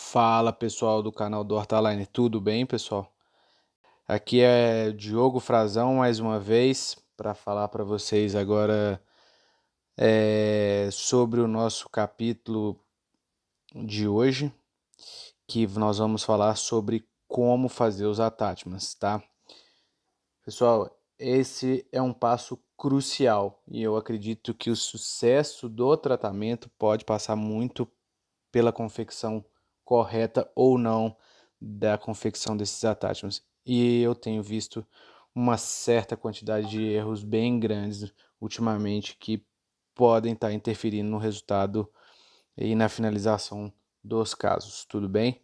Fala pessoal do canal do Hortaline, tudo bem pessoal? Aqui é Diogo Frazão mais uma vez para falar para vocês agora sobre o nosso capítulo de hoje, que nós vamos falar sobre como fazer os attachments, tá? Pessoal, esse é um passo crucial e eu acredito que o sucesso do tratamento pode passar muito pela confecção correta ou não da confecção desses attachments. E eu tenho visto uma certa quantidade de erros bem grandes ultimamente que podem estar interferindo no resultado e na finalização dos casos, tudo bem?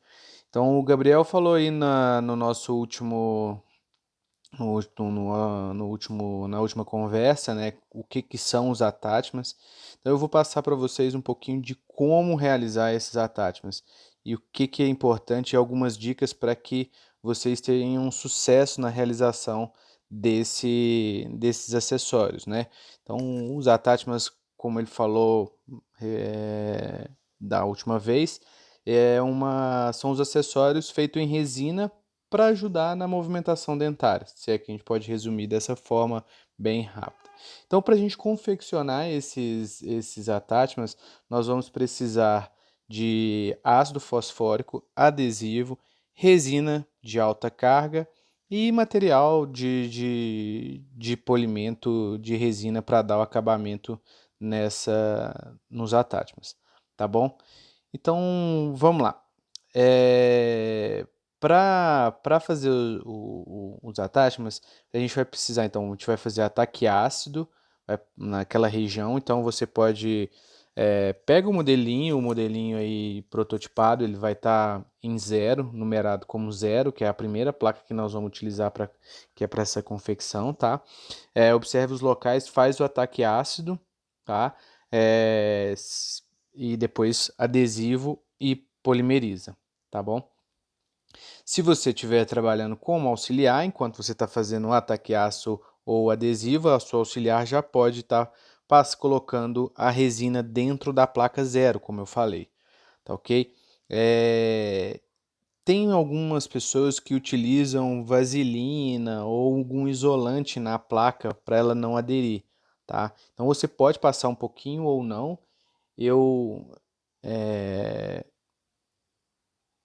Então o Gabriel falou aí no nosso último na última conversa, né, o que são os attachments. Então eu vou passar para vocês um pouquinho de como realizar esses attachments e o que é importante e algumas dicas para que vocês tenham sucesso na realização desses acessórios, né? Então os attachments, como ele falou da última vez, são os acessórios feitos em resina para ajudar na movimentação dentária, se é que a gente pode resumir dessa forma bem rápida. Então, para a gente confeccionar esses attachments, nós vamos precisar de ácido fosfórico, adesivo, resina de alta carga e material de polimento de resina para dar o acabamento nos attachments, tá bom? Então, vamos lá. Para fazer os attachments, a gente vai precisar, então, a gente vai fazer ataque ácido naquela região, então você pode, pega o modelinho aí prototipado, ele vai estar em 0, numerado como 0, que é a primeira placa que nós vamos utilizar, que é para essa confecção, tá? Observe os locais, faz o ataque ácido, tá? É, e depois adesivo e polimeriza, tá bom? Se você estiver trabalhando como auxiliar, enquanto você está fazendo o ataque aço ou adesivo, a sua auxiliar já pode estar colocando a resina dentro da placa 0, como eu falei, tá ok? Tem algumas pessoas que utilizam vaselina ou algum isolante na placa para ela não aderir, tá? Então você pode passar um pouquinho ou não. Eu é,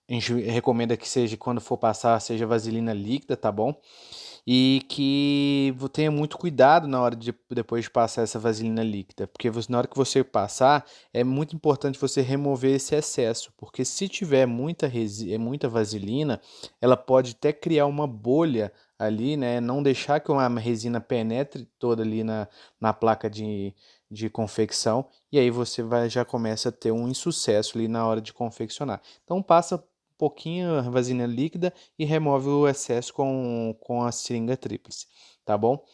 A gente recomenda que seja, quando for passar, seja vaselina líquida, tá bom? E que tenha muito cuidado na hora depois de passar essa vaselina líquida, porque na hora que você passar, é muito importante você remover esse excesso, porque se tiver muita vaselina, ela pode até criar uma bolha ali, né? Não deixar que uma resina penetre toda ali na placa de confecção, e aí você já começa a ter um insucesso ali na hora de confeccionar. Então passa pouquinho a vaselina líquida e remove o excesso com a seringa tríplice, tá bom?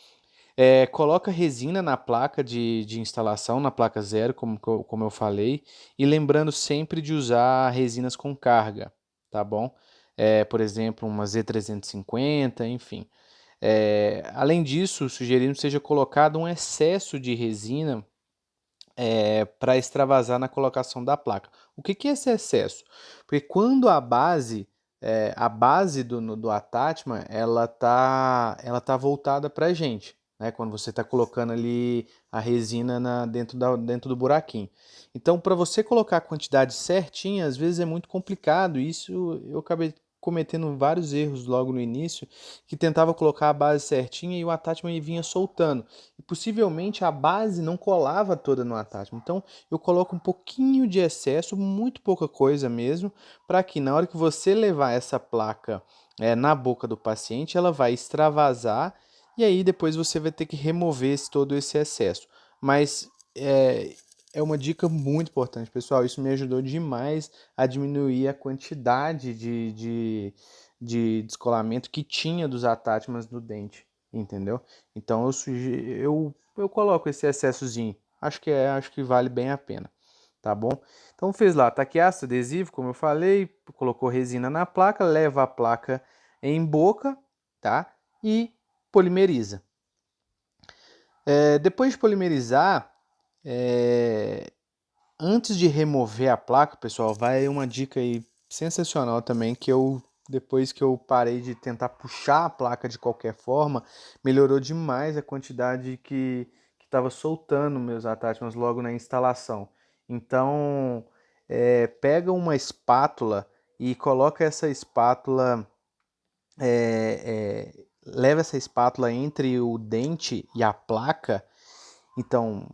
Coloca resina na placa de instalação, na placa 0, como eu falei, e lembrando sempre de usar resinas com carga, tá bom? Por exemplo, uma Z350, enfim. Além disso, sugerimos que seja colocado um excesso de resina para extravasar na colocação da placa. O que é esse excesso? Porque quando a base do attachment, ela tá voltada para a gente, né? Quando você está colocando ali a resina dentro do buraquinho. Então, para você colocar a quantidade certinha, às vezes é muito complicado. Isso eu acabei cometendo vários erros logo no início, que tentava colocar a base certinha e o attachment vinha soltando. E possivelmente a base não colava toda no attachment. Então eu coloco um pouquinho de excesso, muito pouca coisa mesmo, para que na hora que você levar essa placa na boca do paciente, ela vai extravasar e aí depois você vai ter que remover todo esse excesso. Mas é uma dica muito importante, pessoal. Isso me ajudou demais a diminuir a quantidade de descolamento que tinha dos attachments no dente, entendeu? Então eu coloco esse excessozinho. Acho que vale bem a pena, tá bom? Então fez lá, taqueaço, adesivo, como eu falei, colocou resina na placa, leva a placa em boca, tá? E polimeriza. Depois de polimerizar, antes de remover a placa, pessoal, vai uma dica aí sensacional também, que depois que eu parei de tentar puxar a placa de qualquer forma, melhorou demais a quantidade que estava soltando meus attachments logo na instalação. Então, pega uma espátula e coloca essa espátula, leva essa espátula entre o dente e a placa, então,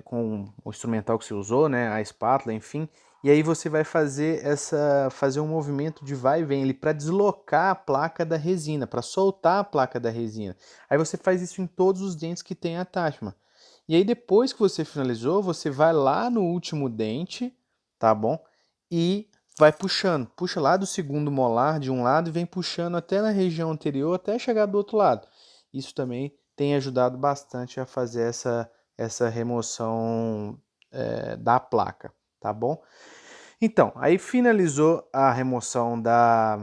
com o instrumental que você usou, né, a espátula, enfim, e aí você vai fazer um movimento de vai e vem para deslocar a placa da resina, para soltar a placa da resina. Aí você faz isso em todos os dentes que tem attachment. E aí depois que você finalizou, você vai lá no último dente, tá bom? E vai puxando, puxa lá do segundo molar de um lado e vem puxando até na região anterior, até chegar do outro lado. Isso também tem ajudado bastante a fazer essa remoção da placa, tá bom? Então, aí finalizou a remoção da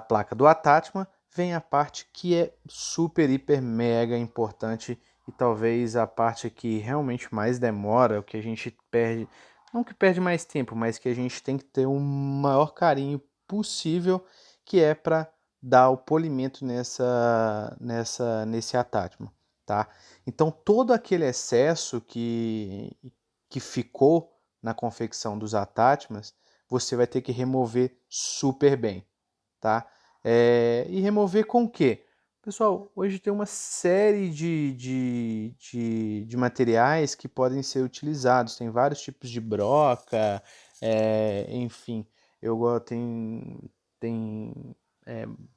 placa do attachment, vem a parte que é super, hiper, mega importante e talvez a parte que realmente mais demora, o que a gente perde, não que perde mais tempo, mas que a gente tem que ter o maior carinho possível, que é para dar o polimento nesse attachment, tá? Então todo aquele excesso que ficou na confecção dos attachments, você vai ter que remover super bem, tá? E remover com o quê? Pessoal, hoje tem uma série de materiais que podem ser utilizados. Tem vários tipos de broca, enfim, tem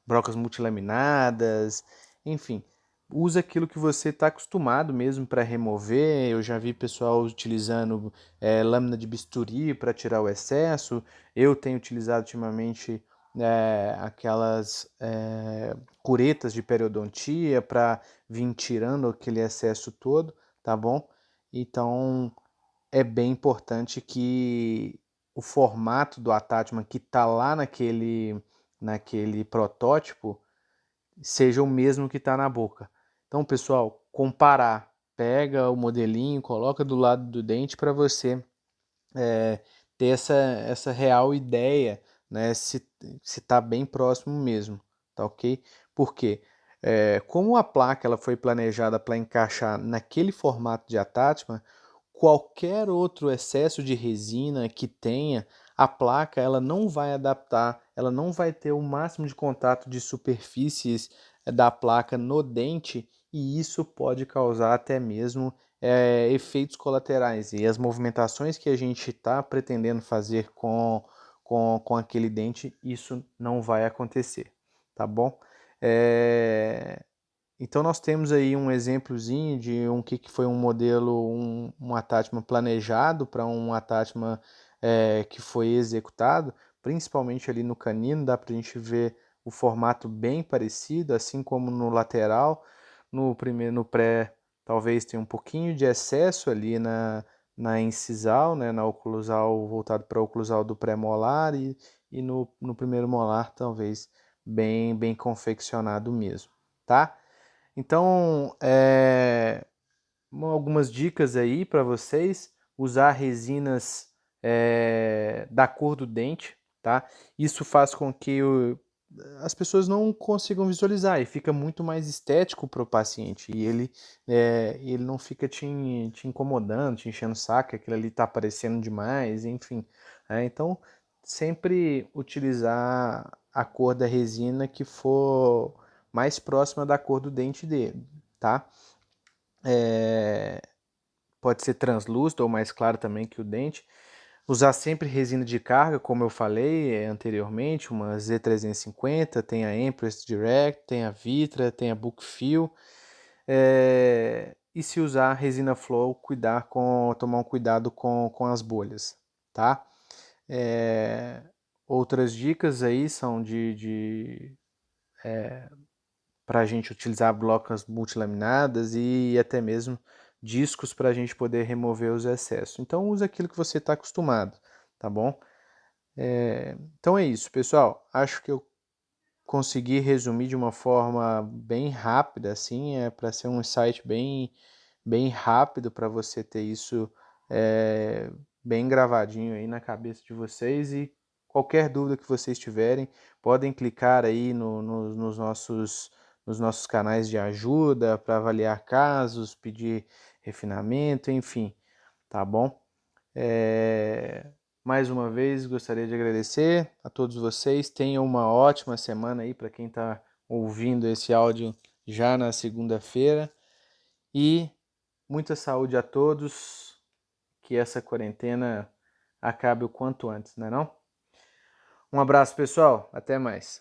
brocas multilaminadas, enfim. Usa aquilo que você está acostumado mesmo para remover. Eu já vi pessoal utilizando lâmina de bisturi para tirar o excesso. Eu tenho utilizado ultimamente aquelas curetas de periodontia para vir tirando aquele excesso todo, tá bom? Então é bem importante que o formato do attachment que está lá naquele protótipo seja o mesmo que está na boca. Então, pessoal, comparar, pega o modelinho, coloca do lado do dente para você ter essa real ideia, né, se está bem próximo mesmo, tá ok? Por quê? Como a placa ela foi planejada para encaixar naquele formato de attachment, qualquer outro excesso de resina que tenha, a placa ela não vai adaptar, ela não vai ter o máximo de contato de superfícies da placa no dente, e isso pode causar até mesmo efeitos colaterais. E as movimentações que a gente está pretendendo fazer com aquele dente, isso não vai acontecer, tá bom? Então nós temos aí um exemplozinho de que foi um modelo, um attachment planejado para um attachment que foi executado, principalmente ali no canino, dá para a gente ver o formato bem parecido, assim como no lateral. No pré, talvez tenha um pouquinho de excesso ali na incisal, né, na oclusal, voltado para a oclusal do pré-molar, e no primeiro molar, talvez bem confeccionado mesmo, tá? Então, algumas dicas aí para vocês: usar resinas da cor do dente, tá? Isso faz com que as pessoas não consigam visualizar e fica muito mais estético para o paciente, e ele não fica te incomodando, te enchendo o saco, aquilo ali está aparecendo demais, enfim. Então, sempre utilizar a cor da resina que for mais próxima da cor do dente dele, tá? Pode ser translúcido ou mais claro também que o dente. Usar sempre resina de carga, como eu falei anteriormente, uma Z350, tem a Empress Direct, tem a Vitra, tem a Bookfill. E se usar resina Flow, tomar um cuidado com as bolhas, tá? Outras dicas aí são para a gente utilizar blocas multilaminadas e até mesmo discos para a gente poder remover os excessos. Então use aquilo que você está acostumado, tá bom? Então é isso, pessoal. Acho que eu consegui resumir de uma forma bem rápida, assim, para ser um site bem rápido para você ter isso bem gravadinho aí na cabeça de vocês e qualquer dúvida que vocês tiverem, podem clicar aí nos nossos canais de ajuda para avaliar casos, pedir refinamento, enfim, tá bom? Mais uma vez, gostaria de agradecer a todos vocês. Tenham uma ótima semana aí para quem está ouvindo esse áudio já na segunda-feira. E muita saúde a todos. Que essa quarentena acabe o quanto antes, não é não? Um abraço, pessoal. Até mais.